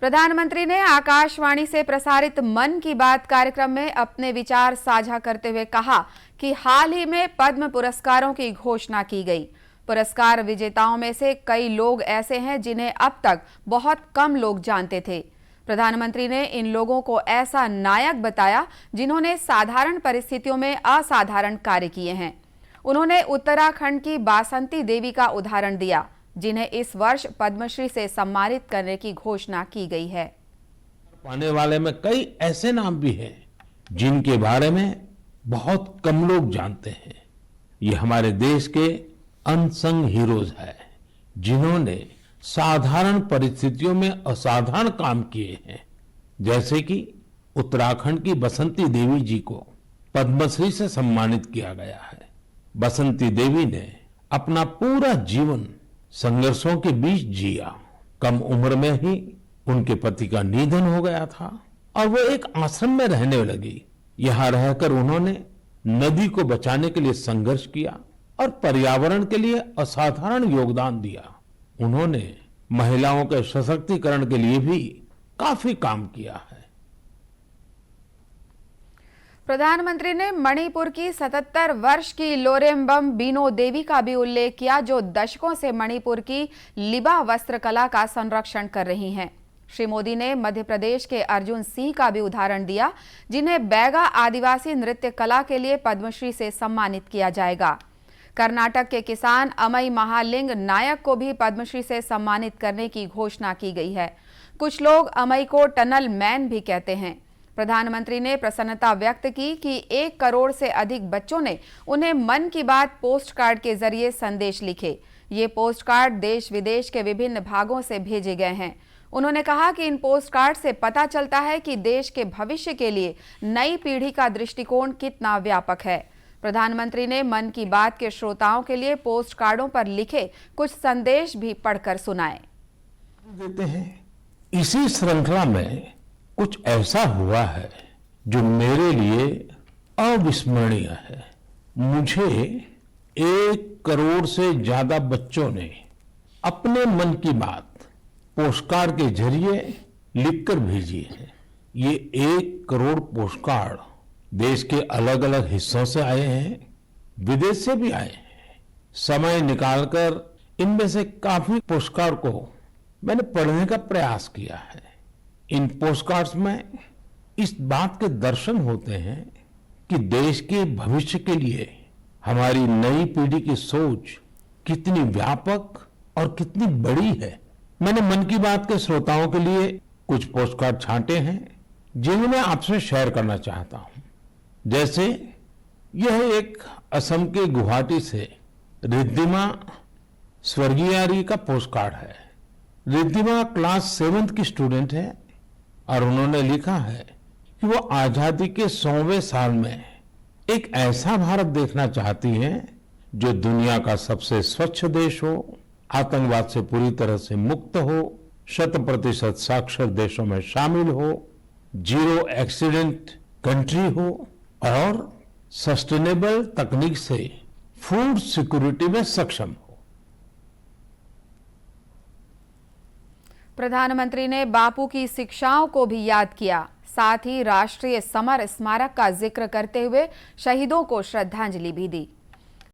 प्रधानमंत्री ने आकाशवाणी से प्रसारित मन की बात कार्यक्रम में अपने विचार साझा करते हुए कहा कि हाल ही में पद्म पुरस्कारों की घोषणा की गई। पुरस्कार विजेताओं में से कई लोग ऐसे हैं जिन्हें अब तक बहुत कम लोग जानते थे। प्रधानमंत्री ने इन लोगों को ऐसा नायक बताया जिन्होंने साधारण परिस्थितियों में असाधारण कार्य किए हैं। उन्होंने उत्तराखंड की बासंती देवी का उदाहरण दिया, जिन्हें इस वर्ष पद्मश्री से सम्मानित करने की घोषणा की गई है। पाने वाले में कई ऐसे नाम भी हैं जिनके बारे में बहुत कम लोग जानते हैं। ये हमारे देश के अनसंग हीरोज हैं, जिन्होंने साधारण परिस्थितियों में असाधारण काम किए हैं। जैसे कि उत्तराखंड की बसंती देवी जी को पद्मश्री से सम्मानित किया गया है। बसंती देवी ने अपना पूरा जीवन संघर्षों के बीच जिया। कम उम्र में ही उनके पति का निधन हो गया था और वो एक आश्रम में रहने लगी। यहाँ रहकर उन्होंने नदी को बचाने के लिए संघर्ष किया और पर्यावरण के लिए असाधारण योगदान दिया। उन्होंने महिलाओं के सशक्तिकरण के लिए भी काफी काम किया है। प्रधानमंत्री ने मणिपुर की 77 वर्ष की लोरेम्बम बीनो देवी का भी उल्लेख किया, जो दशकों से मणिपुर की लिबा वस्त्रकला का संरक्षण कर रही हैं। श्री मोदी ने मध्य प्रदेश के अर्जुन सिंह का भी उदाहरण दिया, जिन्हें बैगा आदिवासी नृत्य कला के लिए पद्मश्री से सम्मानित किया जाएगा। कर्नाटक के किसान अमई महालिंग नायक को भी पद्मश्री से सम्मानित करने की घोषणा की गई है। कुछ लोग अमई को टनल मैन भी कहते हैं। प्रधानमंत्री ने प्रसन्नता व्यक्त की कि 1 करोड़ से अधिक बच्चों ने उन्हें मन की बात पोस्ट कार्ड के जरिए संदेश लिखे। ये पोस्ट कार्ड देश विदेश के विभिन्न भागों से भेजे गए हैं। उन्होंने कहा कि इन पोस्ट कार्ड से पता चलता है कि देश के भविष्य के लिए नई पीढ़ी का दृष्टिकोण कितना व्यापक है। प्रधानमंत्री ने मन की बात के श्रोताओं के लिए पोस्ट कार्डों पर लिखे कुछ संदेश भी पढ़कर सुनाए। देते हैं। इसी श्रृंखला में कुछ ऐसा हुआ है जो मेरे लिए अविस्मरणीय है। मुझे 1 करोड़ से ज्यादा बच्चों ने अपने मन की बात पोस्टकार्ड के जरिए लिखकर भेजी है। ये 1 करोड़ पोस्टकार्ड देश के अलग अलग हिस्सों से आए हैं, विदेश से भी आए हैं। समय निकालकर इनमें से काफी पोस्टकार्ड को मैंने पढ़ने का प्रयास किया है। इन पोस्टकार्ड्स में इस बात के दर्शन होते हैं कि देश के भविष्य के लिए हमारी नई पीढ़ी की सोच कितनी व्यापक और कितनी बड़ी है। मैंने मन की बात के श्रोताओं के लिए कुछ पोस्टकार्ड छांटे हैं, जिन्हें मैं आपसे शेयर करना चाहता हूं। जैसे यह एक असम के गुवाहाटी से रिद्धिमा स्वर्गियारी का पोस्टकार्ड है। रिद्धिमा क्लास 7th की स्टूडेंट है और उन्होंने लिखा है कि वो आजादी के 100वें साल में एक ऐसा भारत देखना चाहती हैं जो दुनिया का सबसे स्वच्छ देश हो, आतंकवाद से पूरी तरह से मुक्त हो, 100% साक्षर देशों में शामिल हो, 0 एक्सीडेंट कंट्री हो और सस्टेनेबल तकनीक से फूड सिक्योरिटी में सक्षम हो। प्रधानमंत्री ने बापू की शिक्षाओं को भी याद किया। साथ ही राष्ट्रीय समर स्मारक का जिक्र करते हुए शहीदों को श्रद्धांजलि भी दी।